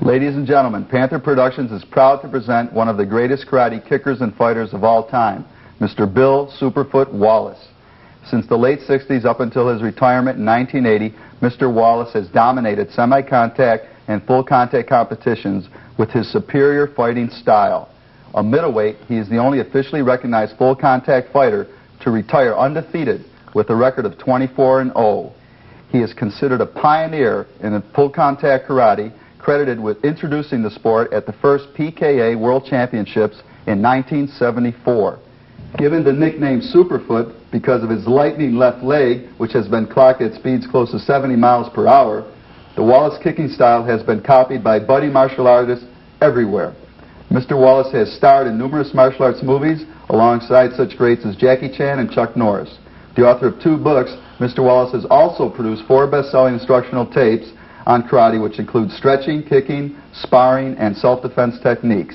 Ladies and gentlemen, Panther Productions is proud to present one of the greatest karate kickers and fighters of all time, Mr. Bill Superfoot Wallace. Since the late 60s up until his retirement in 1980, Mr. Wallace has dominated semi-contact and full contact competitions with his superior fighting style. A middleweight, he is the only officially recognized full contact fighter to retire undefeated with a record of 24-0. He is considered a pioneer in full contact karate, credited with introducing the sport at the first PKA World Championships in 1974. Given the nickname Superfoot because of his lightning left leg, which has been clocked at speeds close to 70 miles per hour, the Wallace kicking style has been copied by buddy martial artists everywhere. Mr. Wallace has starred in numerous martial arts movies alongside such greats as Jackie Chan and Chuck Norris. The author of 2 books, Mr. Wallace has also produced 4 best-selling instructional tapes on karate, which include stretching, kicking, sparring, and self-defense techniques.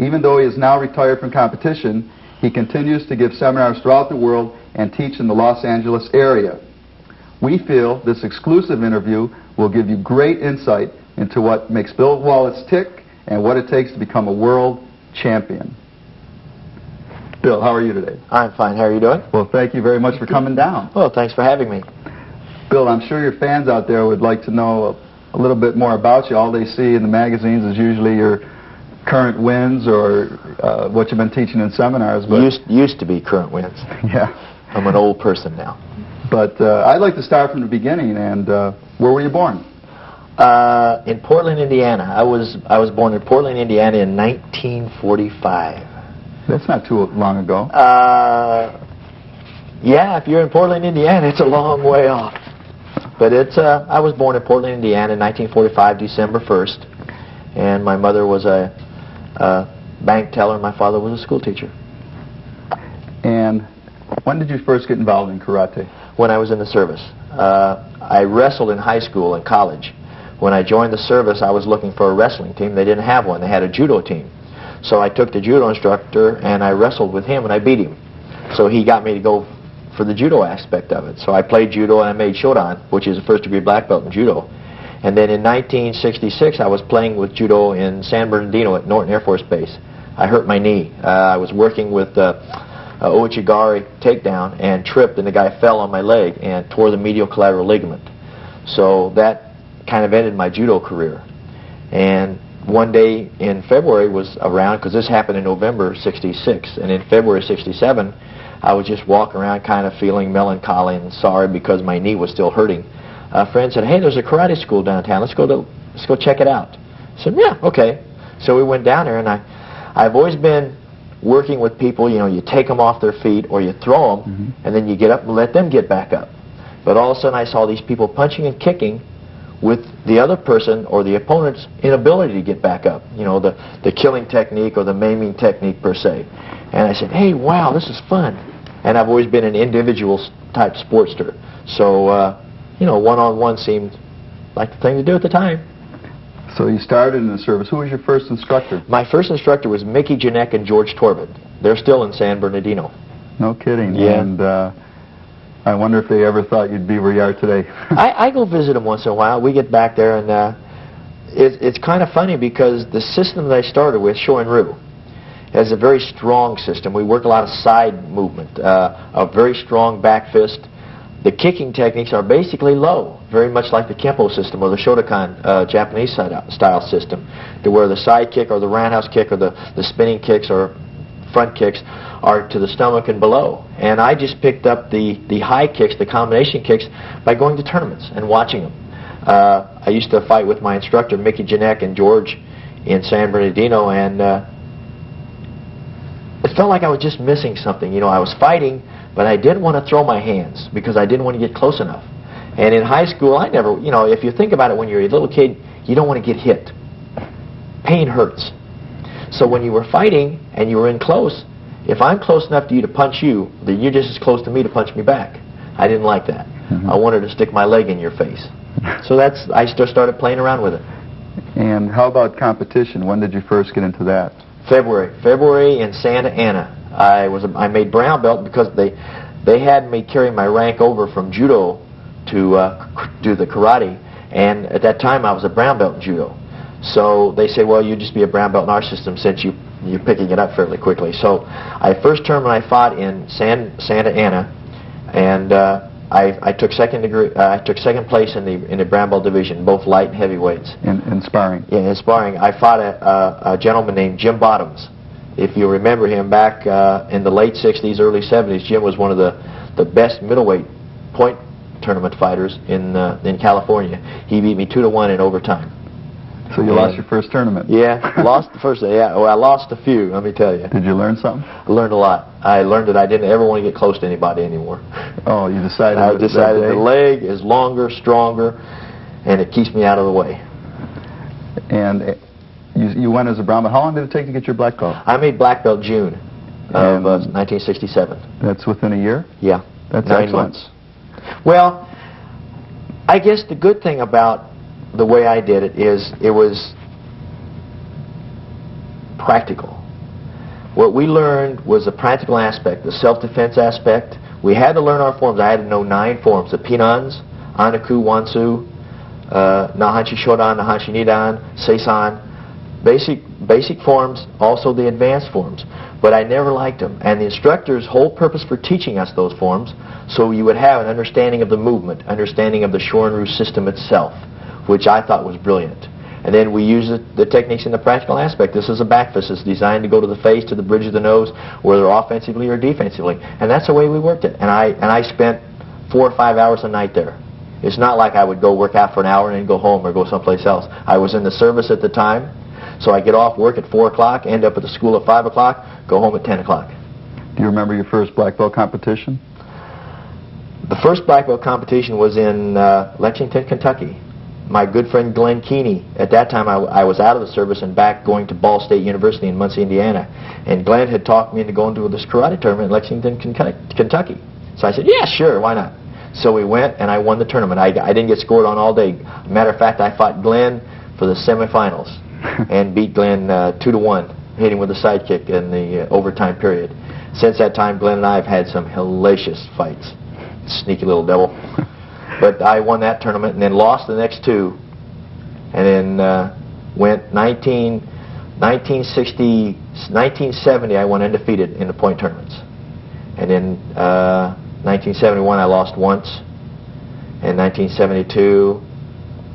Even though he is now retired from competition, he continues to give seminars throughout the world and teach in the Los Angeles area. We feel this exclusive interview will give you great insight into what makes Bill Wallace tick and what it takes to become a world champion. Bill, how are you today? I'm fine. How are you doing? Well, thank you very much for coming down. Well, thanks for having me. Bill, I'm sure your fans out there would like to know a little bit more about you. All they see in the magazines is usually your current wins or what you've been teaching in seminars. But used to be current wins. Yeah. I'm an old person now. But I'd like to start from the beginning. And where were you born? In Portland, Indiana. I was born in Portland, Indiana in 1945. That's not too long ago. Yeah, if you're in Portland, Indiana, it's a long way off. But I was born in Portland, Indiana in 1945, December 1st. And my mother was a bank teller, and my father was a school teacher. And when did you first get involved in karate? When I was in the service. I wrestled in high school and college. When I joined the service, I was looking for a wrestling team. They didn't have one. They had a judo team. So I took the judo instructor, and I wrestled with him, and I beat him. So he got me to go for the judo aspect of it. So I played judo, and I made shodan, which is a first-degree black belt in judo. And then in 1966, I was playing with judo in San Bernardino at Norton Air Force Base. I hurt my knee. I was working with Ouchigari takedown and tripped, and the guy fell on my leg and tore the medial collateral ligament. So that kind of ended my judo career. And one day in February was around, because this happened in November '66, and in February '67, I was just walking around kind of feeling melancholy and sorry because my knee was still hurting. A friend said, "Hey, there's a karate school downtown. Let's go check it out." I said, "Yeah, okay." So we went down there, and I've always been working with people. You know, you take them off their feet or you throw them, and then you get up and let them get back up. But all of a sudden, I saw these people punching and kicking with the other person or the opponent's inability to get back up. You know, the killing technique or the maiming technique per se. And I said, "Hey, wow, this is fun." And I've always been an individual type sportster. So, you know, one-on-one seemed like the thing to do at the time. So you started in the service. Who was your first instructor? My first instructor was Mickey Janek and George Torvid. They're still in San Bernardino. No kidding. Yeah. And I wonder if they ever thought you'd be where you are today. I go visit them once in a while. We get back there, and it's kind of funny because the system that I started with, Shoin-Ryu, has a very strong system. We work a lot of side movement, a very strong back fist. The kicking techniques are basically low, very much like the Kempo system or the Shotokan Japanese style system, to where the side kick or the roundhouse kick or the spinning kicks or front kicks are to the stomach and below. And I just picked up the high kicks, the combination kicks, by going to tournaments and watching them. I used to fight with my instructor, Mickey Janek and George, in San Bernardino, and it felt like I was just missing something. You know, I was fighting, but I didn't want to throw my hands because I didn't want to get close enough. And in high school, I never, you know, if you think about it, when you're a little kid, you don't want to get hit. Pain hurts. So when you were fighting and you were in close, if I'm close enough to you to punch you, then you're just as close to me to punch me back. I didn't like that. I wanted to stick my leg in your face. So I just started playing around with it. And how about competition? When did you first get into that? February in Santa Ana. I made brown belt because they had me carry my rank over from judo to do the karate, and at that time I was a brown belt in judo. So they say, well, you just be a brown belt in our system since you're picking it up fairly quickly. So first tournament I fought in Santa Ana, and I took second place in the brown belt division, both light and heavy weights. In sparring? Yeah, in sparring. I fought a gentleman named Jim Bottoms. If you remember him back in the late 60s, early 70s, Jim was one of the best middleweight point tournament fighters in California. He beat me 2-1 in overtime. So you lost your first tournament? Yeah, lost the first. Yeah, well, I lost a few. Let me tell you. Did you learn something? I learned a lot. I learned that I didn't ever want to get close to anybody anymore. Oh, you decided? I decided the leg is longer, stronger, and it keeps me out of the way. And you went as a brown belt. How long did it take to get your black belt? I made black belt June of 1967. That's within a year? Yeah. That's 9 excellent. months. Well, I guess the good thing about the way I did it is it was practical. What we learned was the practical aspect, the self-defense aspect. We had to learn our forms. I had to know 9 forms: the Pinans, Anaku, Wansu, Nahanshi Shodan, Nahanshi Nidan, Seisan. Basic forms, also the advanced forms. But I never liked them. And the instructor's whole purpose for teaching us those forms, so you would have an understanding of the movement, understanding of the Shorin-ryu system itself, which I thought was brilliant. And then we use the techniques in the practical aspect. This is a back fist. It's designed to go to the face, to the bridge of the nose, whether offensively or defensively. And that's the way we worked it. And I spent 4 or 5 hours a night there. It's not like I would go work out for an hour and then go home or go someplace else. I was in the service at the time, so I get off work at 4 o'clock, end up at the school at 5 o'clock, go home at 10 o'clock. Do you remember your first black belt competition? The first black belt competition was in Lexington, Kentucky. My good friend Glenn Keeney, at that time I was out of the service and back going to Ball State University in Muncie, Indiana. And Glenn had talked me into going to this karate tournament in Lexington, Kentucky. So I said, yeah, sure, why not? So we went and I won the tournament. I didn't get scored on all day. Matter of fact, I fought Glenn for the semifinals and beat Glenn 2-1, hit him with a sidekick in the overtime period. Since that time, Glenn and I have had some hellacious fights. Sneaky little devil. But I won that tournament and then lost the next 2, and then went 1970 I went undefeated in the point tournaments. And in 1971 I lost once. In 1972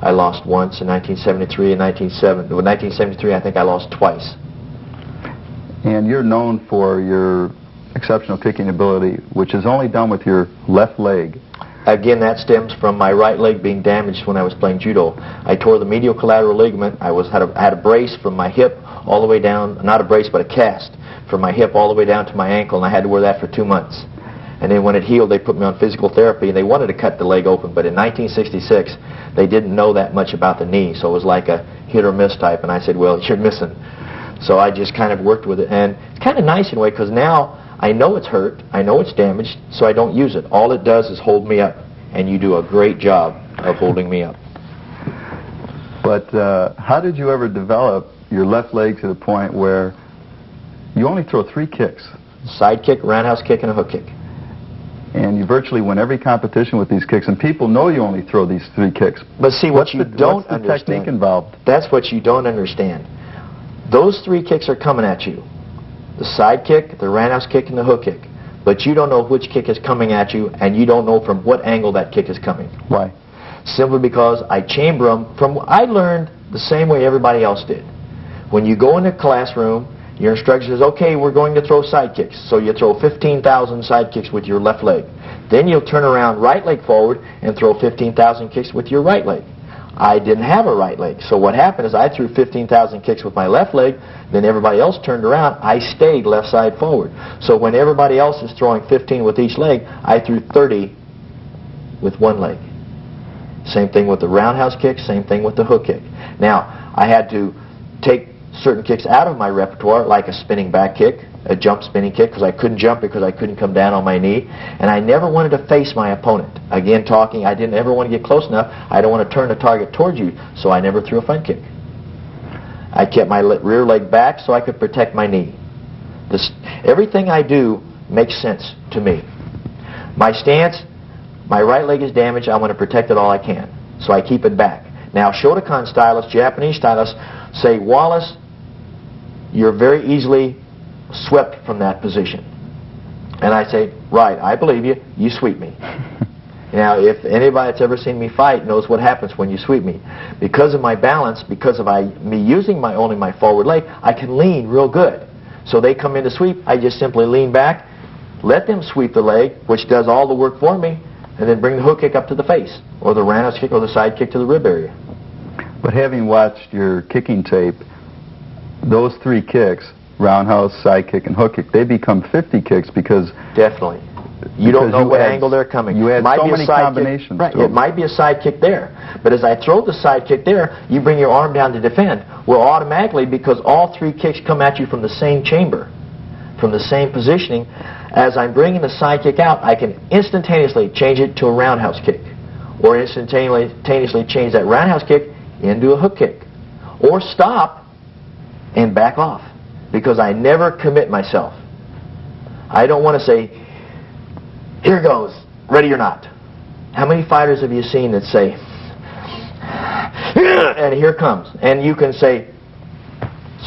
I lost once. In 1973 and 1973 I think I lost twice. And you're known for your exceptional kicking ability, which is only done with your left leg. Again, that stems from my right leg being damaged when I was playing judo. I tore the medial collateral ligament. I had a brace from my hip all the way down, not a brace but a cast, from my hip all the way down to my ankle, and I had to wear that for 2 months. And then when it healed, they put me on physical therapy, and they wanted to cut the leg open, but in 1966 they didn't know that much about the knee, so it was like a hit or miss type, and I said, well, you're missing. So I just kind of worked with it, and it's kind of nice in a way, because now I know it's hurt, I know it's damaged, so I don't use it. All it does is hold me up, and you do a great job of holding me up. But how did you ever develop your left leg to the point where you only throw 3 kicks? Side kick, roundhouse kick, and a hook kick. And you virtually win every competition with these kicks, and people know you only throw these 3 kicks. But see, what you don't understand, what's the technique involved? That's what you don't understand. Those 3 kicks are coming at you. The side kick, the roundhouse kick, and the hook kick. But you don't know which kick is coming at you, and you don't know from what angle that kick is coming. Why? Simply because I chamber them I learned the same way everybody else did. When you go in the classroom, your instructor says, okay, we're going to throw side kicks. So you throw 15,000 side kicks with your left leg. Then you'll turn around right leg forward and throw 15,000 kicks with your right leg. I didn't have a right leg. So what happened is I threw 15,000 kicks with my left leg, then everybody else turned around, I stayed left side forward. So when everybody else is throwing 15 with each leg, I threw 30 with one leg. Same thing with the roundhouse kick, same thing with the hook kick. Now, I had to take certain kicks out of my repertoire, like a spinning back kick, a jump spinning kick, because I couldn't jump because I couldn't come down on my knee, and I never wanted to face my opponent. Again, I didn't ever want to get close enough. I don't want to turn the target towards you, so I never threw a front kick. I kept my rear leg back so I could protect my knee. Everything I do makes sense to me. My stance, my right leg is damaged, I want to protect it all I can, so I keep it back. Now, Shotokan stylists, Japanese stylists, say, Wallace, you're very easily swept from that position. And I say, right, I believe you, you sweep me. Now, if anybody that's ever seen me fight knows what happens when you sweep me. Because of my balance, because of me using only my forward leg, I can lean real good. So they come in to sweep, I just simply lean back, let them sweep the leg, which does all the work for me, and then bring the hook kick up to the face, or the roundhouse kick, or the side kick to the rib area. But having watched your kicking tape, those 3 kicks, roundhouse, side kick, and hook kick, they become 50 kicks because... Definitely. You don't know what angle they're coming. You had so many combinations. Right. It might be a side kick there. But as I throw the side kick there, you bring your arm down to defend. Well, automatically, because all 3 kicks come at you from the same chamber, from the same positioning, as I'm bringing the side kick out, I can instantaneously change it to a roundhouse kick. Or instantaneously change that roundhouse kick into a hook kick. Or stop and back off. Because I never commit myself. I don't want to say, here goes, ready or not. How many fighters have you seen that say, and here comes, and you can say,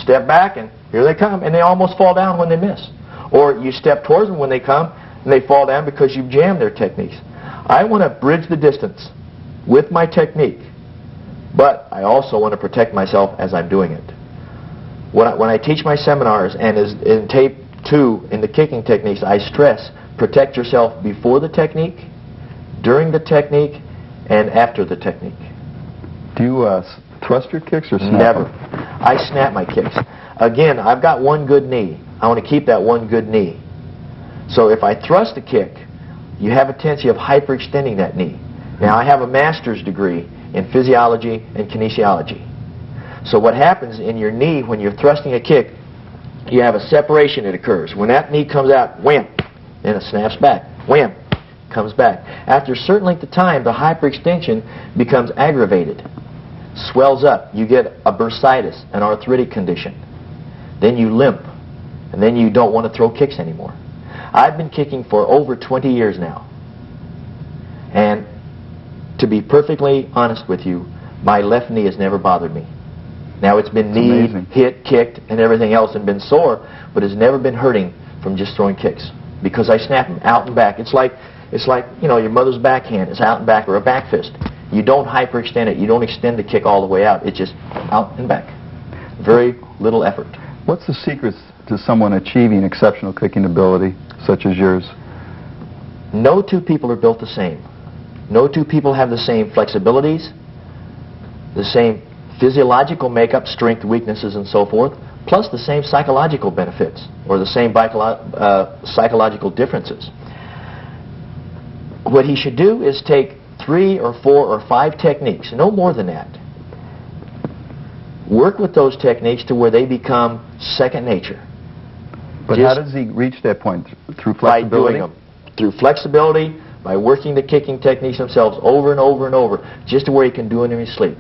step back, and here they come, and they almost fall down when they miss. Or you step towards them when they come, and they fall down because you've jammed their techniques. I want to bridge the distance with my technique, but I also want to protect myself as I'm doing it. When I teach my seminars, and in tape 2, in the kicking techniques, I stress, protect yourself before the technique, during the technique, and after the technique. Do you thrust your kicks or snap Never. them? I snap my kicks. Again, I've got one good knee. I want to keep that one good knee. So if I thrust a kick, you have a tendency of hyperextending that knee. Now, I have a master's degree in physiology and kinesiology. So what happens in your knee when you're thrusting a kick, you have a separation that occurs. When that knee comes out, wham, then it snaps back. Wham, comes back. After a certain length of time, the hyperextension becomes aggravated, swells up. You get a bursitis, an arthritic condition. Then you limp, and then you don't want to throw kicks anymore. I've been kicking for over 20 years now. And to be perfectly honest with you, my left knee has never bothered me. Now, it's been kneed, hit, kicked, and everything else and been sore, but it's never been hurting from just throwing kicks because I snap them out and back. It's like, you know, your mother's backhand is out and back, or a back fist. You don't hyperextend it. You don't extend the kick all the way out. It's just out and back. Very little effort. What's the secret to someone achieving exceptional kicking ability such as yours? No 2 people are built the same. No 2 people have the same flexibilities, the same physiological makeup, strength, weaknesses, and so forth, plus the same psychological benefits, or the same psychological differences. What he should do is take 3 or 4 or 5 techniques, no more than that. Work with those techniques to where they become second nature. But how does he reach that point? Through flexibility? By doing them. Through flexibility, by working the kicking techniques themselves over and over and over, just to where he can do it in his sleep.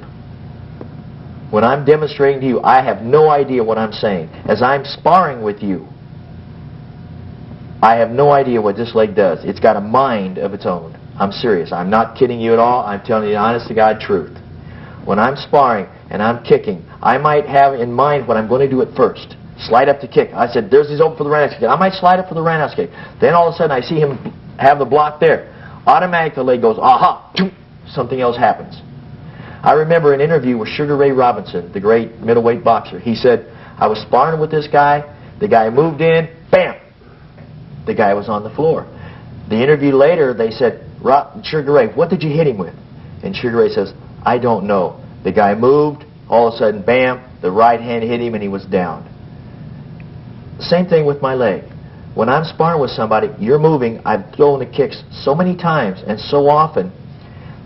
When I'm demonstrating to you, I have no idea what I'm saying. As I'm sparring with you, I have no idea what this leg does. It's got a mind of its own. I'm serious. I'm not kidding you at all. I'm telling you the honest-to-God truth. When I'm sparring and I'm kicking, I might have in mind what I'm going to do at first. Slide up to kick. I said, there's his open for the roundhouse kick. I might slide up for the roundhouse kick. Then all of a sudden I see him have the block there. Automatically the leg goes, aha, something else happens. I remember an interview with Sugar Ray Robinson, the great middleweight boxer. He said, I was sparring with this guy. The guy moved in, bam, the guy was on the floor. The interview later, they said, Sugar Ray, what did you hit him with? And Sugar Ray says, I don't know. The guy moved, all of a sudden, bam, the right hand hit him and he was down. Same thing with my leg. When I'm sparring with somebody, you're moving, I've thrown the kicks so many times and so often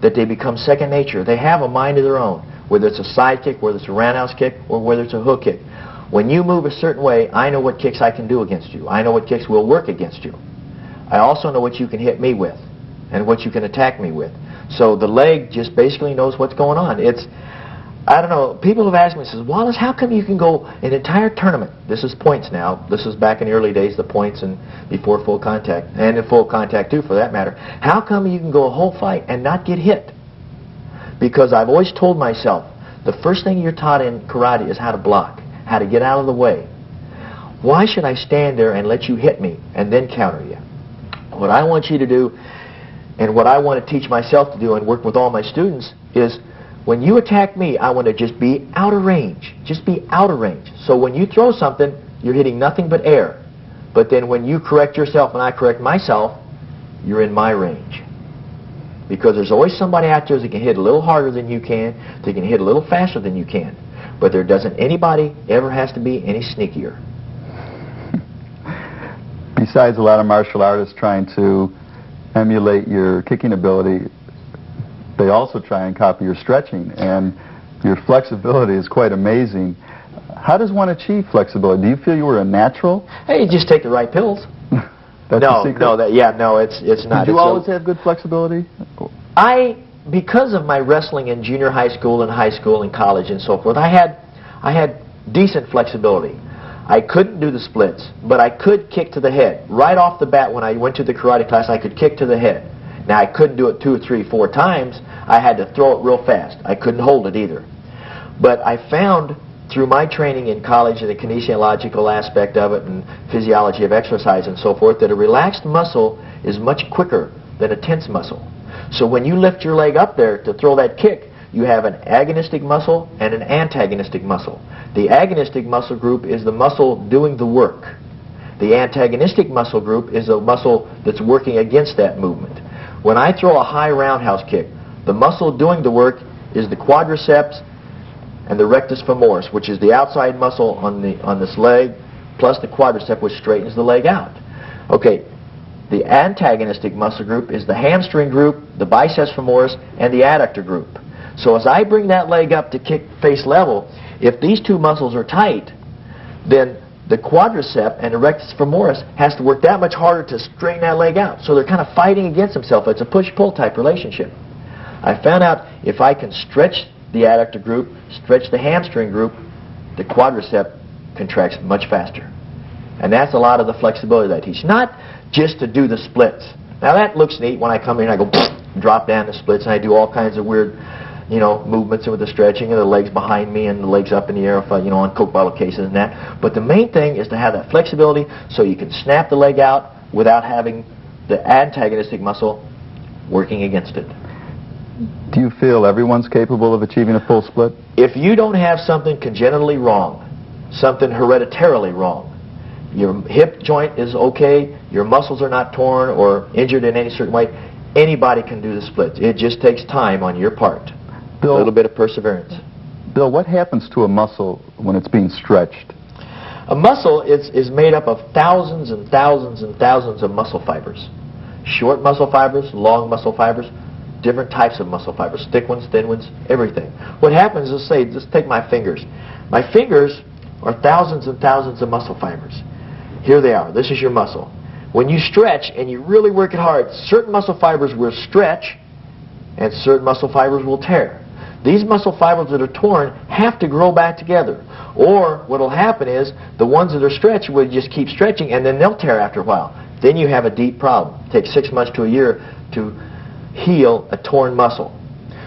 that they become second nature. They have a mind of their own, whether it's a side kick, whether it's a roundhouse kick, or whether it's a hook kick. When you move a certain way, I know what kicks I can do against you. I know what kicks will work against you. I also know what you can hit me with and what you can attack me with. So the leg just basically knows what's going on. I don't know, people have asked me, says, Wallace, how come you can go an entire tournament? This is points now. This is back in the early days, the points and before full contact, and in full contact too for that matter. How come you can go a whole fight and not get hit? Because I've always told myself, the first thing you're taught in karate is how to block, how to get out of the way. Why should I stand there and let you hit me and then counter you? What I want you to do, and what I want to teach myself to do and work with all my students, is when you attack me, I want to just be out of range. Just be out of range. So when you throw something, you're hitting nothing but air. But then when you correct yourself and I correct myself, you're in my range. Because there's always somebody out there that can hit a little harder than you can, that can hit a little faster than you can. But there doesn't anybody ever has to be any sneakier. Besides a lot of martial artists trying to emulate your kicking ability, they also try and copy your stretching, and your flexibility is quite amazing. How does one achieve flexibility? Do you feel you were a natural? Hey, you just take the right pills. That's the secret? It's not. Did you always have good flexibility? Because of my wrestling in junior high school and college and so forth, I had decent flexibility. I couldn't do the splits, but I could kick to the head. Right off the bat when I went to the karate class, I could kick to the head. Now, I couldn't do it 2 or 3, 4 times. I had to throw it real fast. I couldn't hold it either. But I found through my training in college and the kinesiological aspect of it and physiology of exercise and so forth, that a relaxed muscle is much quicker than a tense muscle. So when you lift your leg up there to throw that kick, you have an agonistic muscle and an antagonistic muscle. The agonistic muscle group is the muscle doing the work. The antagonistic muscle group is a muscle that's working against that movement. When I throw a high roundhouse kick, the muscle doing the work is the quadriceps and the rectus femoris, which is the outside muscle on this leg, plus the quadricep, which straightens the leg out. Okay, the antagonistic muscle group is the hamstring group, the biceps femoris, and the adductor group. So as I bring that leg up to kick face level, if these two muscles are tight, then the quadricep and the rectus femoris has to work that much harder to straighten that leg out. So they're kind of fighting against themselves. It's a push-pull type relationship. I found out if I can stretch the adductor group, stretch the hamstring group, the quadricep contracts much faster. And that's a lot of the flexibility that I teach. Not just to do the splits. Now that looks neat when I come in and I go drop down the splits and I do all kinds of weird, movements with the stretching and the legs behind me and the legs up in the air, on Coke bottle cases and that. But the main thing is to have that flexibility so you can snap the leg out without having the antagonistic muscle working against it. Do you feel everyone's capable of achieving a full split? If you don't have something congenitally wrong, something hereditarily wrong, your hip joint is okay, your muscles are not torn or injured in any certain way, anybody can do the splits. It just takes time on your part. Bill, a little bit of perseverance. Bill, what happens to a muscle when it's being stretched? A muscle is made up of thousands and thousands and thousands of muscle fibers. Short muscle fibers, long muscle fibers, different types of muscle fibers, thick ones, thin ones, everything. What happens is, say, just take my fingers. My fingers are thousands and thousands of muscle fibers. Here they are. This is your muscle. When you stretch and you really work it hard, certain muscle fibers will stretch and certain muscle fibers will tear. These muscle fibers that are torn have to grow back together. Or what will happen is the ones that are stretched will just keep stretching and then they'll tear after a while. Then you have a deep problem. It takes 6 months to a year to heal a torn muscle.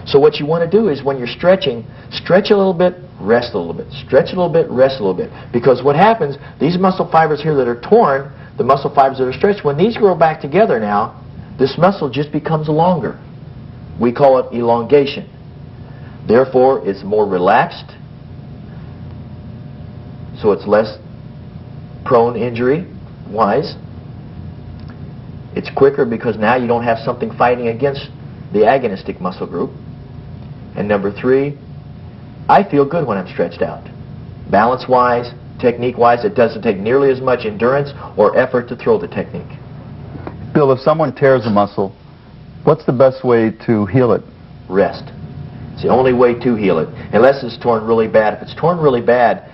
So what you want to do is when you're stretching, stretch a little bit, rest a little bit. Stretch a little bit, rest a little bit. Because what happens, these muscle fibers here that are torn, the muscle fibers that are stretched, when these grow back together now, this muscle just becomes longer. We call it elongation. Therefore, it's more relaxed, so it's less prone injury-wise. It's quicker because now you don't have something fighting against the agonistic muscle group. And number 3, I feel good when I'm stretched out. Balance-wise, technique-wise, it doesn't take nearly as much endurance or effort to throw the technique. Bill, if someone tears a muscle, what's the best way to heal it? Rest. It's the only way to heal it, unless it's torn really bad. If it's torn really bad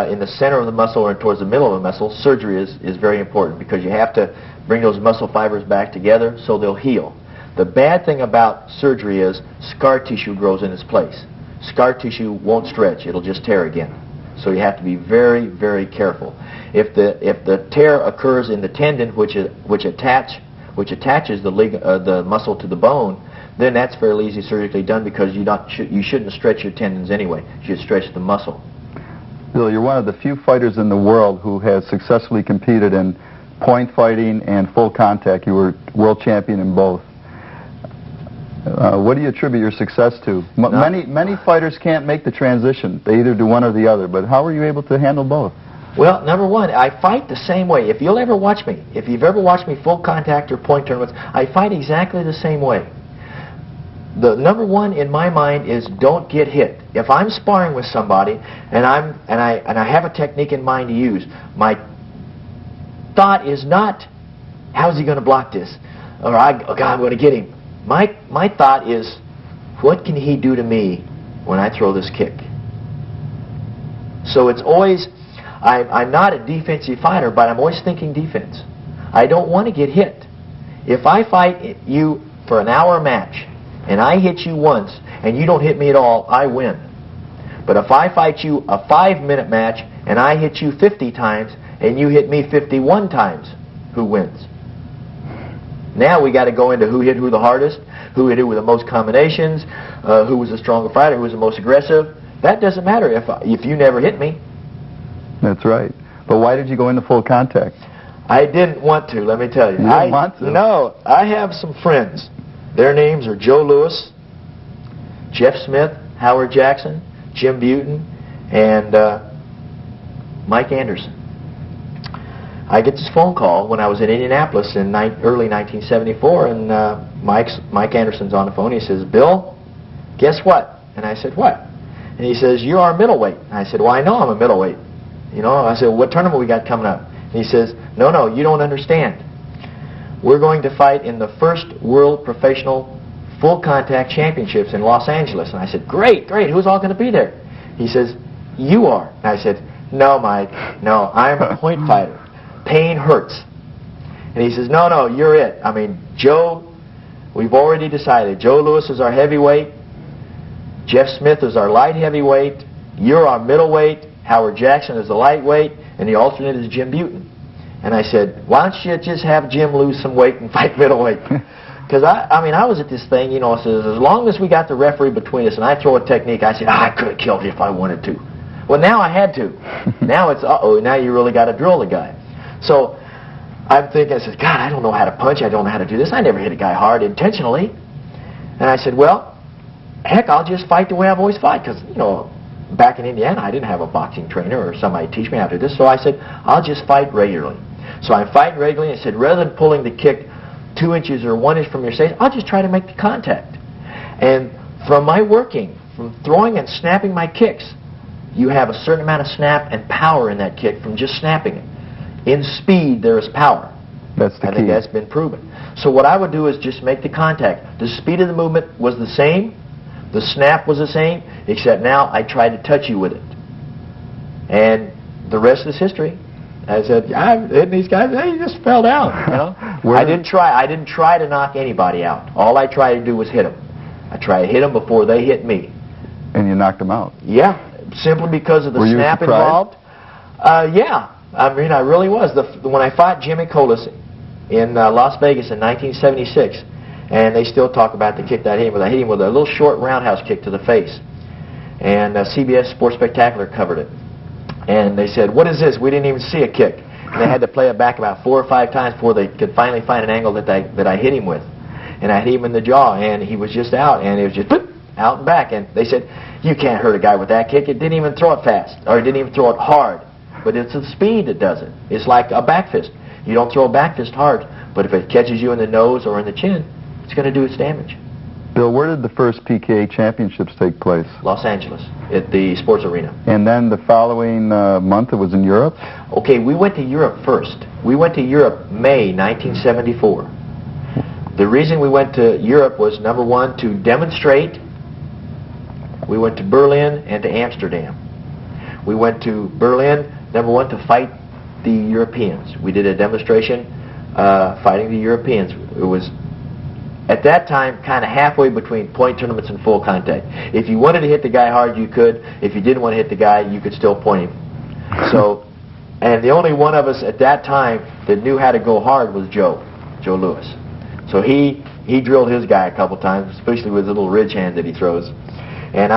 in the center of the muscle or towards the middle of the muscle, surgery is very important because you have to bring those muscle fibers back together so they'll heal. The bad thing about surgery is scar tissue grows in its place. Scar tissue won't stretch, it'll just tear again. So you have to be very, very careful. If the tear occurs in the tendon which attaches the muscle to the bone, then that's fairly easy surgically done, because you shouldn't stretch your tendons anyway. You should stretch the muscle. Bill, you're one of the few fighters in the world who has successfully competed in point fighting and full contact. You were world champion in both. What do you attribute your success to? Many fighters can't make the transition. They either do one or the other, but how were you able to handle both? Well, number one, I fight the same way. If you'll ever watch me, if you've ever watched me full contact or point tournaments, I fight exactly the same way. The number one in my mind is don't get hit. If I'm sparring with somebody and I have a technique in mind to use, my thought is not, how's he going to block this? Or, oh God, I'm going to get him. My thought is, what can he do to me when I throw this kick? So it's always, I'm not a defensive fighter, but I'm always thinking defense. I don't want to get hit. If I fight you for an hour match and I hit you once and you don't hit me at all, I win. But if I fight you a 5-minute match and I hit you 50 times and you hit me 51 times, who wins? Now we got to go into who hit who the hardest, who hit who with the most combinations, who was the stronger fighter, who was the most aggressive. That doesn't matter if you never hit me. That's right. But why did you go into full contact? I didn't want to, let me tell you. You didn't want to? No. I have some friends. Their names are Joe Louis, Jeff Smith, Howard Jackson, Jim Buten, and Mike Anderson. I get this phone call when I was in Indianapolis in early 1974, and Mike Anderson's on the phone. He says, Bill, guess what? And I said, what? And he says, you are a middleweight. And I said, well, I know I'm a middleweight. You know, I said, what tournament we got coming up? And he says, no, you don't understand. We're going to fight in the first World Professional Full Contact Championships in Los Angeles. And I said, great, who's all going to be there? He says, you are. And I said, no, Mike, no, I'm a point fighter. Pain hurts. And he says, no, you're it. I mean, Joe, we've already decided. Joe Louis is our heavyweight. Jeff Smith is our light heavyweight. You're our middleweight. Howard Jackson is the lightweight. And the alternate is Jim Buten. And I said, why don't you just have Jim lose some weight and fight middleweight? Because I was at this thing, you know, says, as long as we got the referee between us and I throw a technique, I said, I could have killed you if I wanted to. Well, now I had to. Now it's, now you really got to drill the guy. So I'm thinking, I said, God, I don't know how to punch. I don't know how to do this. I never hit a guy hard intentionally. And I said, well, heck, I'll just fight the way I've always fought. Because, you know, back in Indiana, I didn't have a boxing trainer or somebody to teach me how to do this. So I said, I'll just fight regularly. So I'm fighting regularly. And I said, rather than pulling the kick 2 inches or 1 inch from your face, I'll just try to make the contact. And from my working, from throwing and snapping my kicks, you have a certain amount of snap and power in that kick from just snapping it. In speed, there is power. That's the key. I think that's been proven. So what I would do is just make the contact. The speed of the movement was the same. The snap was the same, except now I try to touch you with it. And the rest is history. I said, I'm hitting these guys, they just fell down. You know? I didn't try to knock anybody out. All I tried to do was hit them. I tried to hit them before they hit me. And you knocked them out? Yeah, simply because of the snap involved. Yeah. I mean, I really was. When I fought Jimmy Colas in Las Vegas in 1976, and they still talk about the kick that I hit him with. I hit him with a little short roundhouse kick to the face. And CBS Sports Spectacular covered it. And they said, what is this? We didn't even see a kick. And they had to play it back about 4 or 5 times before they could finally find an angle that I hit him with. And I hit him in the jaw, and he was just out, and it was just boop, out and back. And they said, you can't hurt a guy with that kick. It didn't even throw it fast, or it didn't even throw it hard. But it's the speed that does it. It's like a back fist. You don't throw a back fist hard, but if it catches you in the nose or in the chin, it's going to do its damage. Bill, where did the first PKA championships take place? Los Angeles, at the sports arena. And then the following month it was in Europe? Okay, we went to Europe first. We went to Europe May 1974. The reason we went to Europe was, number one, to demonstrate. We went to Berlin and to Amsterdam. We went to Berlin, number one, to fight the Europeans. We did a demonstration fighting the Europeans. It was, at that time, kind of halfway between point tournaments and full contact. If you wanted to hit the guy hard, you could. If you didn't want to hit the guy, you could still point him. So, and the only one of us at that time that knew how to go hard was Joe Louis. So he He drilled his guy a couple times, especially with his little ridge hand that he throws. And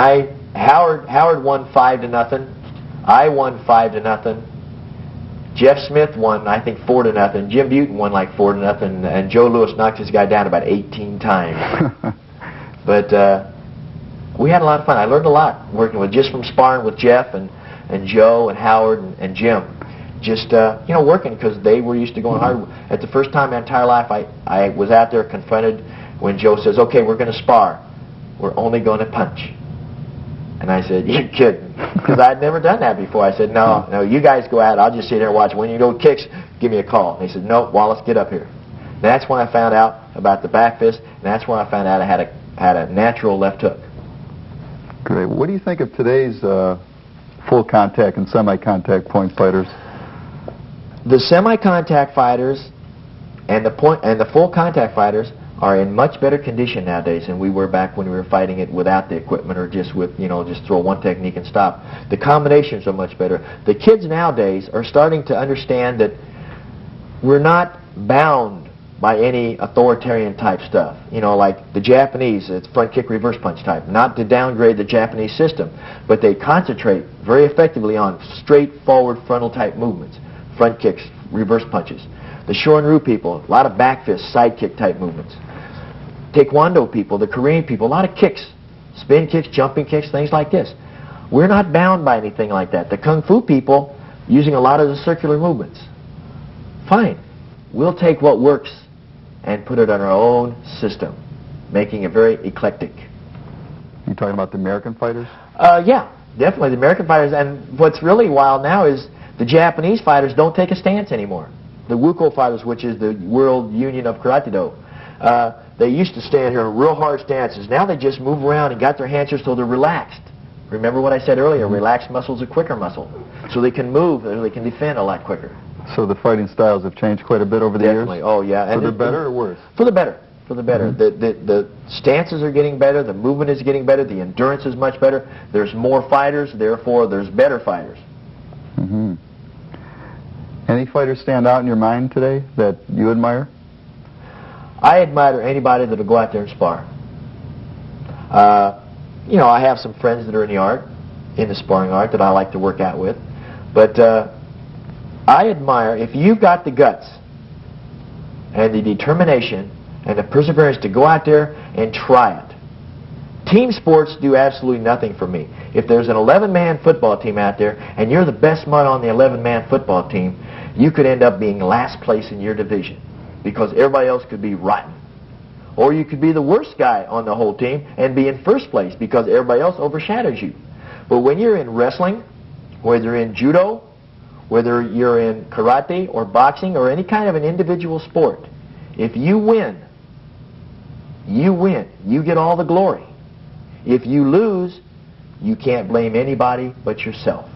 Howard won 5-0. I won 5-0. Jeff Smith won, I think, 4-0. Jim Buten won like 4-0, and Joe Louis knocked his guy down about 18 times. But we had a lot of fun. I learned a lot working with, just from sparring with Jeff and Joe and Howard and Jim. Just you know, working, because they were used to going hard. At the first time in my entire life, I was out there confronted when Joe says, "Okay, we're going to spar. We're only going to punch." And I said, "You're kidding," because I'd never done that before. I said, no, you guys go out. I'll just sit here and watch. When you go kicks, give me a call. And he said, "No, Wallace, get up here." And that's when I found out about the back fist, and that's when I found out I had a natural left hook. Great. What do you think of today's full contact and semi-contact point fighters? The semi-contact fighters and the full contact fighters are in much better condition nowadays than we were back when we were fighting it without the equipment, or just with, you know, just throw one technique and stop. The combinations are much better. The kids nowadays are starting to understand that we're not bound by any authoritarian type stuff. You know, like the Japanese, it's front kick, reverse punch type. Not to downgrade the Japanese system, but they concentrate very effectively on straightforward frontal type movements. Front kicks, reverse punches. The Shorin-ryu people, a lot of back fists, side kick type movements. Taekwondo people, the Korean people, a lot of kicks, spin kicks, jumping kicks, things like this. We're not bound by anything like that. The Kung Fu people, using a lot of the circular movements. Fine. We'll take what works and put it on our own system, making it very eclectic. You talking about the American fighters? Yeah, definitely the American fighters. And what's really wild now is the Japanese fighters don't take a stance anymore. The Wuko fighters, which is the World Union of Karate-Do, they used to stand here in real hard stances. Now they just move around and got their hands here so they're relaxed. Remember what I said earlier, relaxed muscles are quicker muscle. So they can move, and they can defend a lot quicker. So the fighting styles have changed quite a bit over the Definitely. years? Oh, yeah. So they're better or worse? For the better. For the better. The stances are getting better, the movement is getting better, the endurance is much better. There's more fighters, therefore there's better fighters. Mm-hmm. Any fighters stand out in your mind today that you admire? I admire anybody that'll go out there and spar. You know, I have some friends that are in the art, in the sparring art, that I like to work out with. But I admire, if you've got the guts and the determination and the perseverance to go out there and try it. Team sports do absolutely nothing for me. If there's an 11-man football team out there and you're the best man on the 11-man football team, you could end up being last place in your division because everybody else could be rotten. Or you could be the worst guy on the whole team and be in first place because everybody else overshadows you. But when you're in wrestling, whether in judo, whether you're in karate or boxing or any kind of an individual sport, if you win, you win. You get all the glory. If you lose, you can't blame anybody but yourself.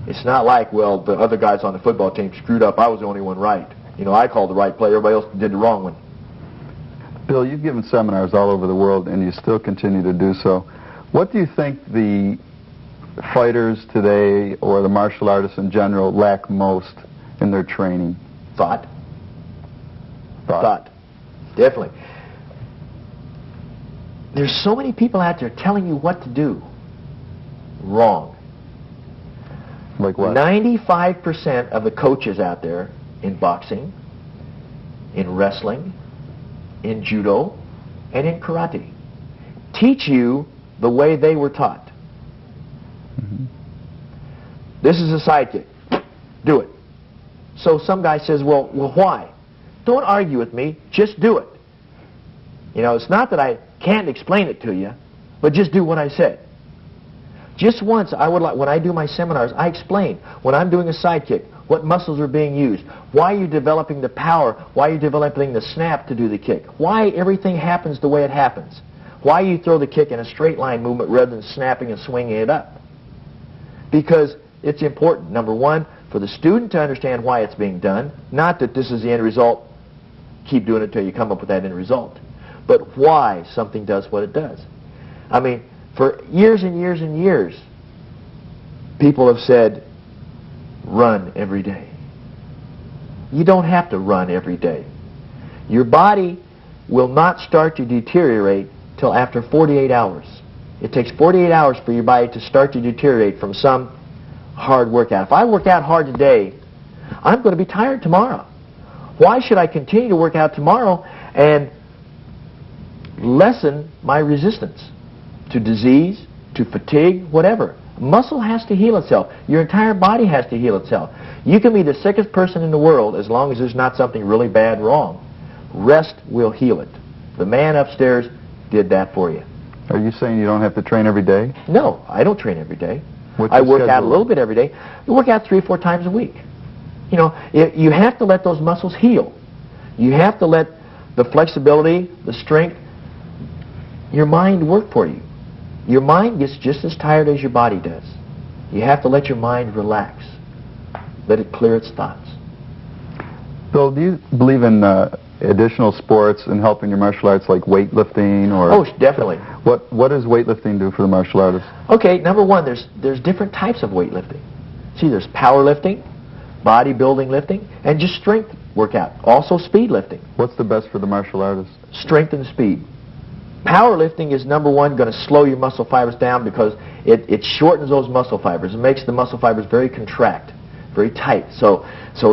It's not like, well, the other guys on the football team screwed up. I was the only one right. You know, I called the right play. Everybody else did the wrong one. Bill, you've given seminars all over the world, and you still continue to do so. What do you think the fighters today, or the martial artists in general, lack most in their training? Thought. Thought. Definitely. There's so many people out there telling you what to do. Wrong. Like what? 95% of the coaches out there in boxing, in wrestling, in judo, and in karate teach you the way they were taught. Mm-hmm. This is a side kick. Do it. So some guy says, well, why? Don't argue with me. Just do it. You know, it's not that I can't explain it to you, but just do what I said. Just once, I would like, when I do my seminars, I explain when I'm doing a side kick, what muscles are being used, why you're developing the power, why you're developing the snap to do the kick, why everything happens the way it happens, why you throw the kick in a straight line movement rather than snapping and swinging it up. Because it's important, number one, for the student to understand why it's being done, not that this is the end result, keep doing it until you come up with that end result, but why something does what it does. I mean, for years and years and years, people have said, run every day. You don't have to run every day. Your body will not start to deteriorate till after 48 hours. It takes 48 hours for your body to start to deteriorate from some hard workout. If I work out hard today, I'm going to be tired tomorrow. Why should I continue to work out tomorrow and lessen my resistance to disease, to fatigue, whatever? Muscle has to heal itself. Your entire body has to heal itself. You can be the sickest person in the world as long as there's not something really bad wrong. Rest will heal it. The man upstairs did that for you. Are you saying you don't have to train every day? No, I don't train every day. What's I your work out a schedule? little bit every day. I work out 3 or 4 times a week. You know, you have to let those muscles heal. You have to let the flexibility, the strength, your mind work for you. Your mind gets just as tired as your body does. You have to let your mind relax. Let it clear its thoughts. Bill, do you believe in additional sports and helping your martial arts like weightlifting or... Oh, definitely. What does weightlifting do for the martial artist? Okay, number one, there's different types of weightlifting. See, there's powerlifting, bodybuilding lifting, and just strength workout. Also speed lifting. What's the best for the martial artist? Strength and speed. Powerlifting is number one going to slow your muscle fibers down because it shortens those muscle fibers. It makes the muscle fibers very contract, very tight. So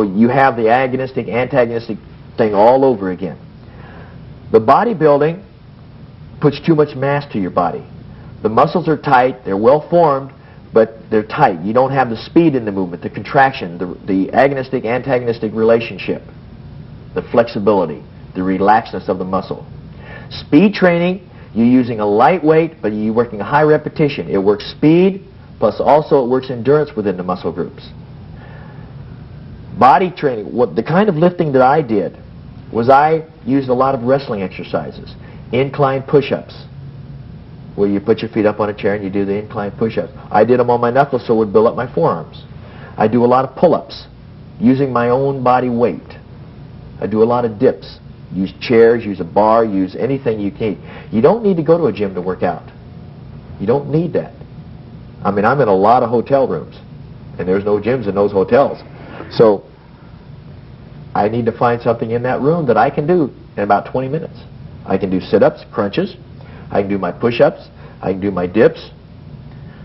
you have the agonistic, antagonistic thing all over again. The bodybuilding puts too much mass to your body. The muscles are tight, they're well formed, but they're tight. You don't have the speed in the movement, the contraction, the agonistic, antagonistic relationship, the flexibility, the relaxedness of the muscle. Speed training, you're using a light weight, but you're working a high repetition. It works speed, plus also it works endurance within the muscle groups. Body training, the kind of lifting that I did was I used a lot of wrestling exercises. Incline push-ups, where you put your feet up on a chair and you do the incline push-ups. I did them on my knuckles so it would build up my forearms. I do a lot of pull-ups using my own body weight. I do a lot of dips. Use chairs, use a bar, use anything you need. You don't need to go to a gym to work out. You don't need that. I mean, I'm in a lot of hotel rooms, and there's no gyms in those hotels. So I need to find something in that room that I can do in about 20 minutes. I can do sit-ups, crunches. I can do my push-ups. I can do my dips.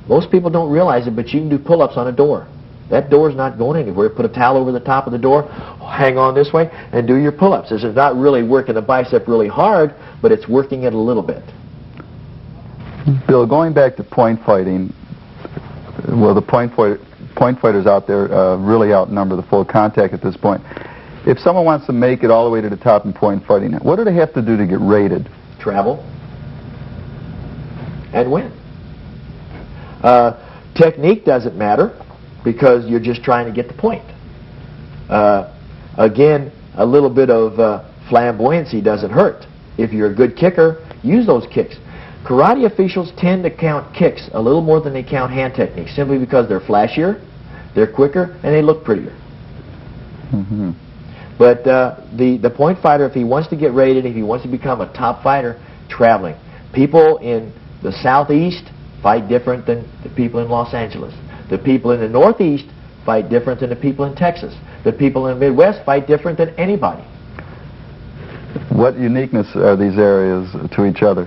Most people don't realize it, but you can do pull-ups on a door. That door's not going anywhere. Put a towel over the top of the door, hang on this way, and do your pull-ups. This is not really working the bicep really hard, but it's working it a little bit. Bill, going back to point fighting, well, the point fighters out there really outnumber the full contact at this point. If someone wants to make it all the way to the top in point fighting, what do they have to do to get rated? Travel and win. Technique doesn't matter because you're just trying to get the point. Again, a little bit of flamboyancy doesn't hurt. If you're a good kicker, use those kicks. Karate officials tend to count kicks a little more than they count hand techniques, simply because they're flashier, they're quicker, and they look prettier. Mm-hmm. But the point fighter, if he wants to get rated, if he wants to become a top fighter, traveling. People in the Southeast fight different than the people in Los Angeles. The people in the Northeast fight different than the people in Texas. The people in the Midwest fight different than anybody. What uniqueness are these areas to each other?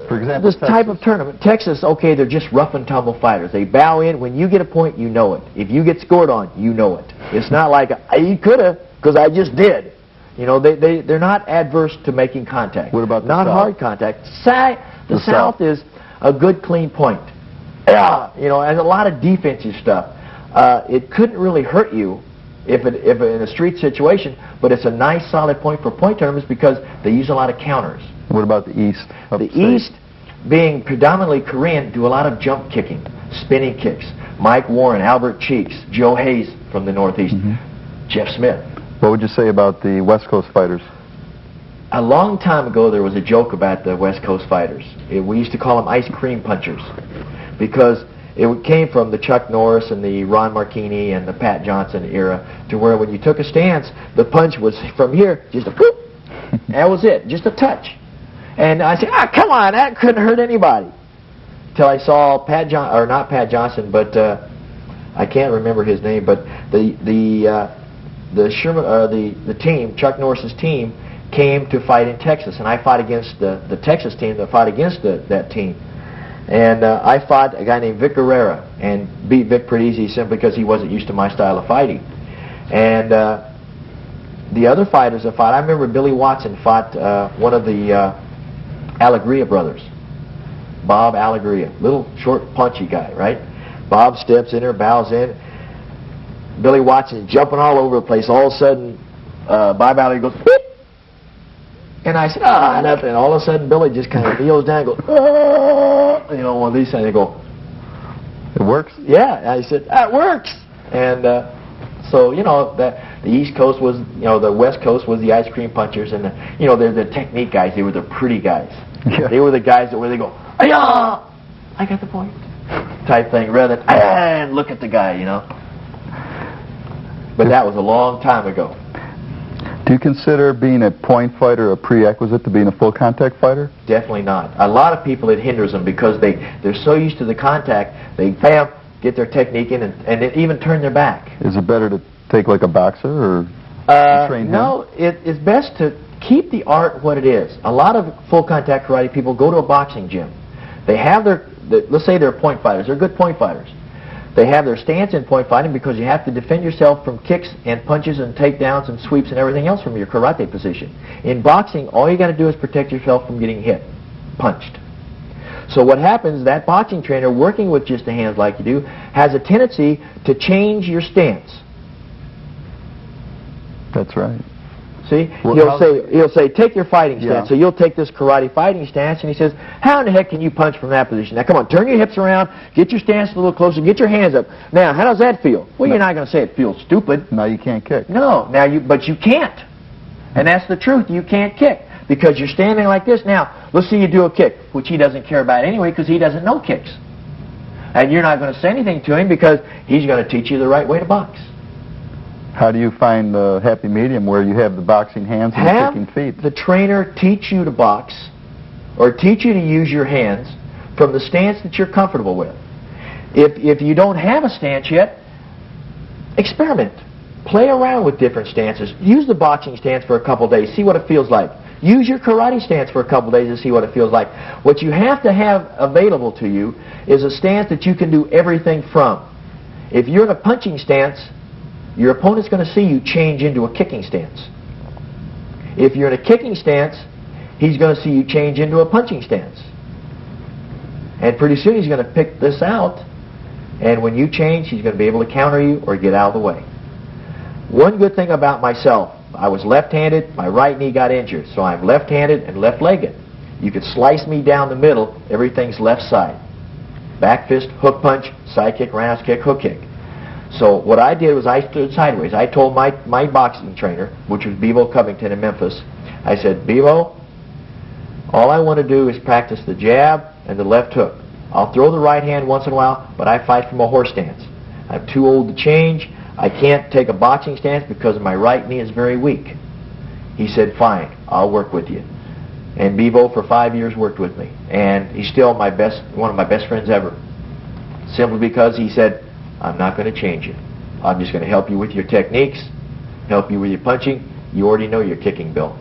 For example, this type of tournament, Texas, okay, they're just rough and tumble fighters. They bow in. When you get a point, you know it. If you get scored on, you know it. It's not like, you could have, because I just did. You know, they're not adverse to making contact. What about the Not South? hard contact. The South is a good, clean point. Yeah, you know, and a lot of defensive stuff. It couldn't really hurt you if in a street situation, but it's a nice, solid point for point tournaments because they use a lot of counters. What about the East? The East, being predominantly Korean, do a lot of jump kicking, spinning kicks. Mike Warren, Albert Cheeks, Joe Hayes from the Northeast, Jeff Smith. What would you say about the West Coast fighters? A long time ago, there was a joke about the West Coast fighters. We used to call them ice cream punchers because it came from the Chuck Norris and the Ron Marchini and the Pat Johnson era, to where when you took a stance, the punch was from here, just a whoop. That was it, just a touch. And I said, come on, that couldn't hurt anybody. Till I saw not Pat Johnson, but I can't remember his name, but the the team, Chuck Norris's team, came to fight in Texas, and I fought against the Texas team that fought against that team. And I fought a guy named Vic Guerrera and beat Vic pretty easy simply because he wasn't used to my style of fighting. And the other fighters that fought, I remember Billy Watson fought one of the Alegria brothers, Bob Alegria, little short punchy guy, right? Bob steps in there, bows in. Billy Watson is jumping all over the place. All of a sudden, Bob Alegria goes, whoop! And I said, nothing. And all of a sudden, Billy just kind of kneels down and goes, you know, one of these things. They go, it works? Yeah. And I said, that works. And so, you know, the East Coast was, you know, the West Coast was the ice cream punchers. And, you know, they're the technique guys. They were the pretty guys. Yeah. They were the guys that where they go, "Ay-ya! I got the point," type thing, rather than, and look at the guy, you know. But that was a long time ago. Do you consider being a point fighter a prerequisite to being a full contact fighter? Definitely not. A lot of people, it hinders them because they're so used to the contact, they bam, get their technique in and they even turn their back. Is it better to take like a boxer or train him? No, it's best to keep the art what it is. A lot of full contact karate people go to a boxing gym. They have let's say they're point fighters. They're good point fighters. They have their stance in point fighting because you have to defend yourself from kicks and punches and takedowns and sweeps and everything else from your karate position. In boxing, all you got to do is protect yourself from getting hit, punched. So what happens, that boxing trainer working with just the hands like you do has a tendency to change your stance. That's right. See, Well, he'll say, take your fighting stance. Yeah. So you'll take this karate fighting stance, and he says, how in the heck can you punch from that position? Now, come on, turn your hips around, get your stance a little closer, get your hands up. Now, how does that feel? Well, you're not going to say it feels stupid. Now you can't kick. No, but you can't. And that's the truth. You can't kick because you're standing like this. Now, let's see you do a kick, which he doesn't care about anyway because he doesn't know kicks. And you're not going to say anything to him because he's going to teach you the right way to box. How do you find the happy medium where you have the boxing hands and the kicking feet? The trainer teach you to box or teach you to use your hands from the stance that you're comfortable with. If you don't have a stance yet, experiment. Play around with different stances. Use the boxing stance for a couple days. See what it feels like. Use your karate stance for a couple days and see what it feels like. What you have to have available to you is a stance that you can do everything from. If you're in a punching stance, your opponent's going to see you change into a kicking stance. If you're in a kicking stance, he's going to see you change into a punching stance. And pretty soon he's going to pick this out, and when you change, he's going to be able to counter you or get out of the way. One good thing about myself, I was left-handed, my right knee got injured, so I'm left-handed and left-legged. You could slice me down the middle, everything's left side. Back fist, hook punch, side kick, roundhouse kick, hook kick. So what I did was I stood sideways. I told my boxing trainer, which was Bevo Covington in Memphis, I said, Bevo, all I want to do is practice the jab and the left hook. I'll throw the right hand once in a while, but I fight from a horse stance. I'm too old to change. I can't take a boxing stance because my right knee is very weak. He said, fine, I'll work with you. And Bevo for 5 years worked with me. And he's still one of my best friends ever. Simply because he said, I'm not going to change you. I'm just going to help you with your techniques, help you with your punching. You already know your kicking, Bill.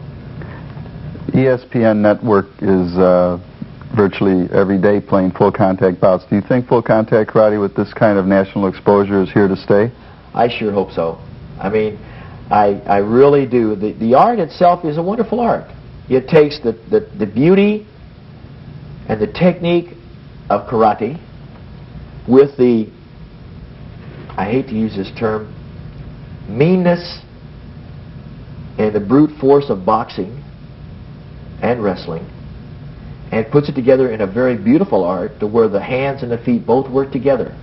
ESPN Network is virtually every day playing full contact bouts. Do you think full contact karate with this kind of national exposure is here to stay? I sure hope so. I mean, I really do. The art itself is a wonderful art. It takes the beauty and the technique of karate with the, I hate to use this term, meanness and the brute force of boxing and wrestling, and puts it together in a very beautiful art to where the hands and the feet both work together.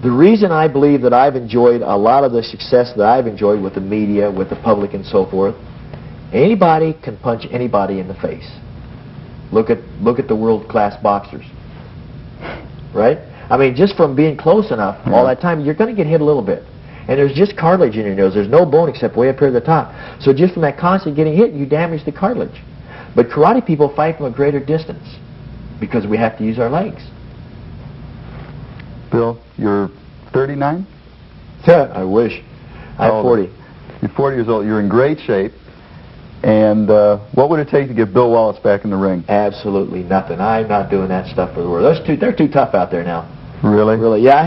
The reason I believe that I've enjoyed a lot of the success that I've enjoyed with the media, with the public and so forth, anybody can punch anybody in the face. Look at the world-class boxers. Right? I mean, just from being close enough all that time, you're going to get hit a little bit. And there's just cartilage in your nose. There's no bone except way up here at the top. So just from that constant getting hit, you damage the cartilage. But karate people fight from a greater distance because we have to use our legs. Bill, you're 39? I wish. I'm 40. You're 40 years old. You're in great shape. And what would it take to get Bill Wallace back in the ring? Absolutely nothing. I'm not doing that stuff for the world. They're too tough out there now. Really? Really. Yeah,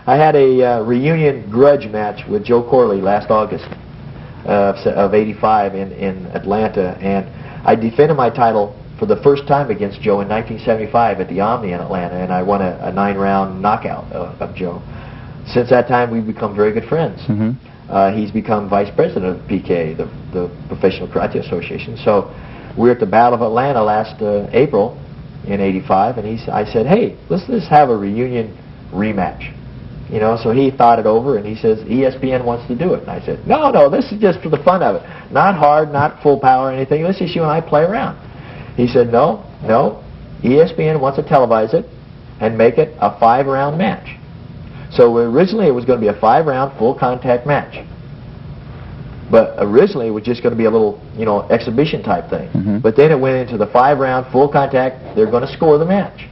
I had a reunion grudge match with Joe Corley last August of '85 in Atlanta, and I defended my title for the first time against Joe in 1975 at the Omni in Atlanta, and I won a 9-round knockout of Joe. Since that time, we've become very good friends. He's become vice president of PK, the Professional Karate Association. So we were at the Battle of Atlanta last April in '85, and I said, hey, let's just have a reunion rematch. You know, so he thought it over, and he says, ESPN wants to do it. And I said, no, this is just for the fun of it. Not hard, not full power or anything. Let's just you and I play around. He said, no, ESPN wants to televise it and make it a 5-round match. So originally it was going to be a 5-round full contact match. But originally it was just going to be a little, exhibition type thing. But then it went into the 5-round full contact. They're going to score the match.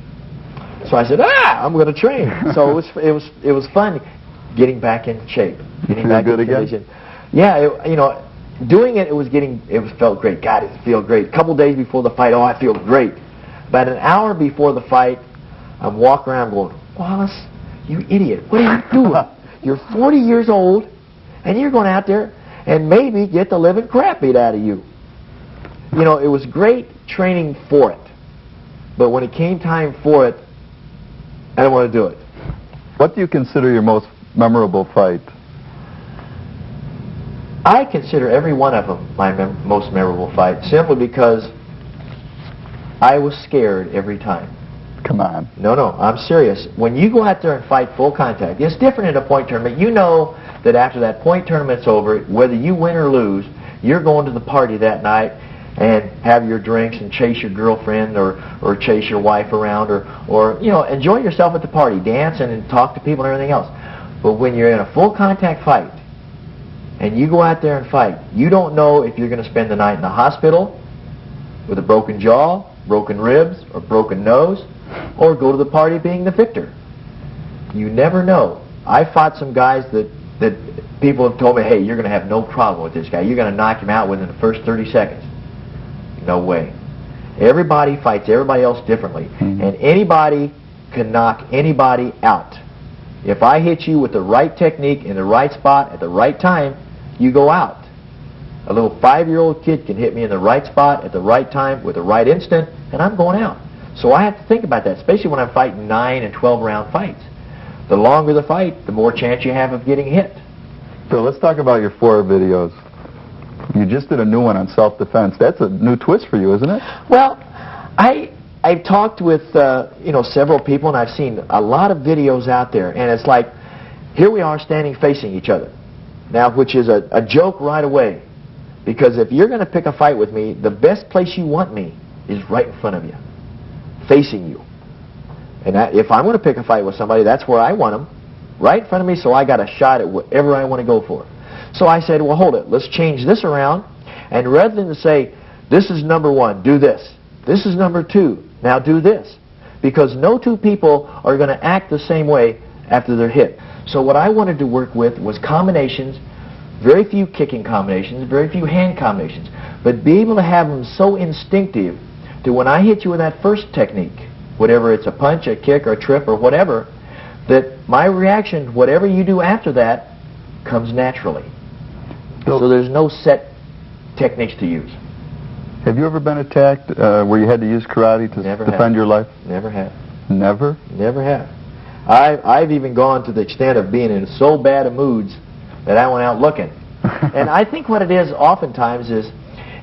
So I said, I'm going to train. So it was fun getting back in shape, getting back in condition. Yeah, doing it, it felt great. God, it felt great. A couple days before the fight, I feel great. About an hour before the fight, I'm walking around going, Wallace, you idiot, what are you doing? You're 40 years old, and you're going out there and maybe get the living crap beat out of you. It was great training for it. But when it came time for it, I don't want to do it. What do you consider your most memorable fight? I consider every one of them my most memorable fight, simply because I was scared every time. Come on. No, I'm serious. When you go out there and fight full contact, it's different in a point tournament. You know that after that point tournament's over, whether you win or lose, you're going to the party that night and have your drinks and chase your girlfriend or chase your wife around or enjoy yourself at the party, dance and talk to people and everything else. But when you're in a full contact fight and you go out there and fight, you don't know if you're going to spend the night in the hospital with a broken jaw, broken ribs, or broken nose, or go to the party being the victor. You never know. I fought some guys that people have told me, hey, you're going to have no problem with this guy. You're going to knock him out within the first 30 seconds. No way. Everybody fights everybody else differently. And anybody can knock anybody out. If I hit you with the right technique in the right spot at the right time, you go out. A little 5-year-old kid can hit me in the right spot at the right time with the right instant, and I'm going out. So I have to think about that, especially when I'm fighting 9 and 12-round fights. The longer the fight, the more chance you have of getting hit. Bill, let's talk about your 4 videos. You just did a new one on self-defense. That's a new twist for you, isn't it? Well, I've talked with several people, and I've seen a lot of videos out there, and it's like, here we are standing facing each other. Now, which is a joke right away, because if you're going to pick a fight with me, the best place you want me is right in front of you, facing you. And if I'm going to pick a fight with somebody, that's where I want them, right in front of me, so I got a shot at whatever I want to go for. So I said, well, hold it. Let's change this around. And rather than say, this is number 1, do this. This is number 2, now do this. Because no two people are going to act the same way after they're hit. So what I wanted to work with was combinations, very few kicking combinations, very few hand combinations, but be able to have them so instinctive that when I hit you with that first technique, whatever it's a punch, a kick, or a trip, or whatever, that my reaction, whatever you do after that, comes naturally. So there's no set techniques to use. Have you ever been attacked where you had to use karate to defend your life? Never have. Never? Never have. I've even gone to the extent of being in so bad of moods that I went out looking. And I think what it is oftentimes is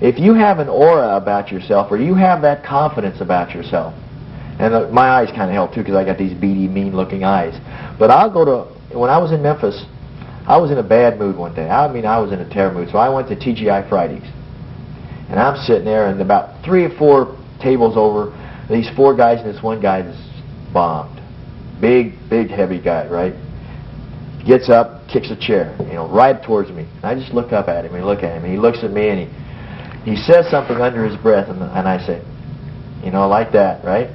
if you have an aura about yourself or you have that confidence about yourself, and my eyes kind of help too because I got these beady, mean-looking eyes. But I'll go to, when I was in Memphis, I was in a bad mood one day. I was in a terrible mood. So I went to TGI Fridays. And I'm sitting there, and about 3 or 4 tables over, these 4 guys and this one guy is bombed. Big, heavy guy, right? Gets up, kicks a chair, right towards me. And I just look up at him and look at him. And he looks at me and he says something under his breath, and I say, like that, right?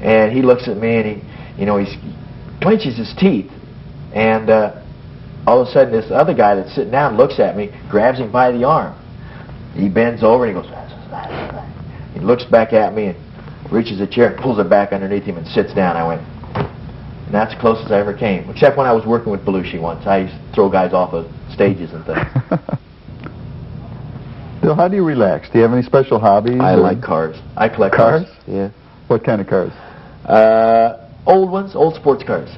And he looks at me and he clenches his teeth. And all of a sudden this other guy that's sitting down looks at me, grabs him by the arm. He bends over and he goes, he looks back at me and reaches a chair and pulls it back underneath him and sits down. I went, and that's the closest I ever came, except when I was working with Belushi once. I used to throw guys off of stages and things. Bill, how do you relax? Do you have any special hobbies? I like cars. I collect Cars? Yeah. What kind of cars? Old ones, old sports cars.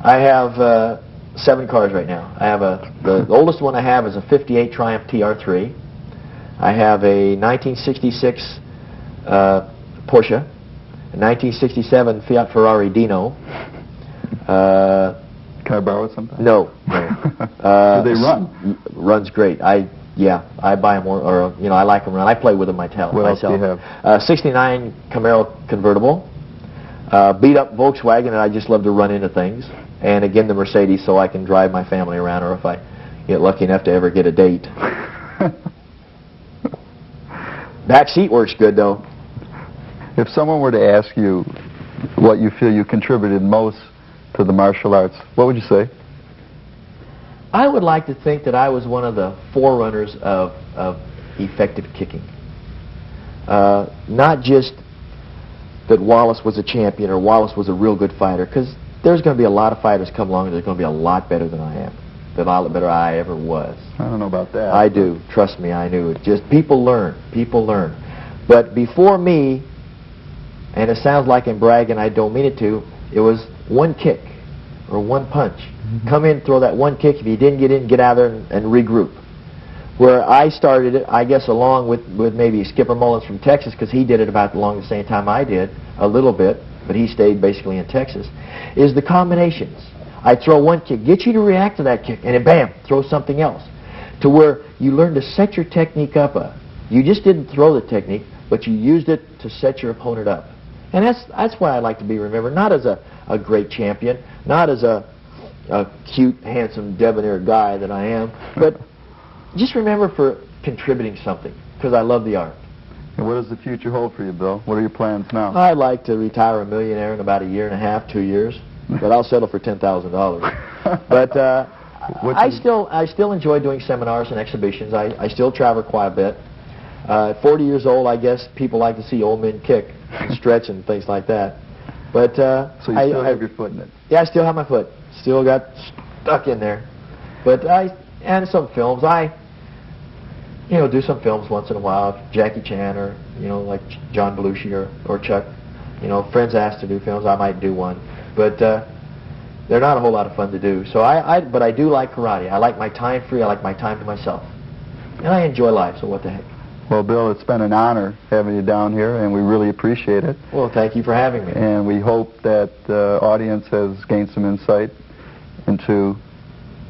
I have 7 cars right now. I have the oldest one I have is a '58 Triumph TR3. I have a 1966 Porsche, a 1967 Fiat Ferrari Dino. Can I borrow it sometime? No. Do they run? Runs great. I buy them or I like them run. I play with them myself. What else do you have? 69 Camaro convertible. Beat up Volkswagen, and I just love to run into things. And again, the Mercedes, so I can drive my family around, or if I get lucky enough to ever get a date. Back seat works good, though. If someone were to ask you what you feel you contributed most to the martial arts, what would you say? I would like to think that I was one of the forerunners of effective kicking. Not just that Wallace was a champion or Wallace was a real good fighter, because there's going to be a lot of fighters come along and they're going to be a lot better than I am, than a lot better I ever was. I don't know about that. I do. Trust me, I knew it. Just people learn. People learn. But before me, and it sounds like I'm bragging, I don't mean it to, it was one kick or one punch. Come in, throw that one kick. If you didn't get in, get out there and regroup. Where I started it, I guess along with maybe Skipper Mullins from Texas, because he did it about along the same time I did, a little bit, but he stayed basically in Texas, is the combinations. I throw one kick, get you to react to that kick, and then bam, throw something else. To where you learn to set your technique up. You just didn't throw the technique, but you used it to set your opponent up. And that's why I like to be remembered, not as a great champion, not as a cute, handsome, debonair guy that I am, but just remember for contributing something, because I love the art. And what does the future hold for you, Bill? What are your plans now? I'd like to retire a millionaire in about 1.5 years, 2 years, but I'll settle for $10,000. But I still enjoy doing seminars and exhibitions. I still travel quite a bit. At 40 years old, I guess people like to see old men kick and stretch and things like that. But so you still have your foot in it? Yeah, I still have my foot. Still got stuck in there. But and some films. I do some films once in a while. Jackie Chan or like John Belushi or Chuck. Friends asked to do films. I might do one, but they're not a whole lot of fun to do. So but I do like karate. I like my time free. I like my time to myself, and I enjoy life. So what the heck. Well, Bill, it's been an honor having you down here, and we really appreciate it. Well, thank you for having me. And we hope that the audience has gained some insight into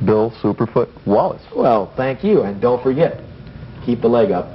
Bill Superfoot Wallace. Well, thank you, and don't forget, keep the leg up.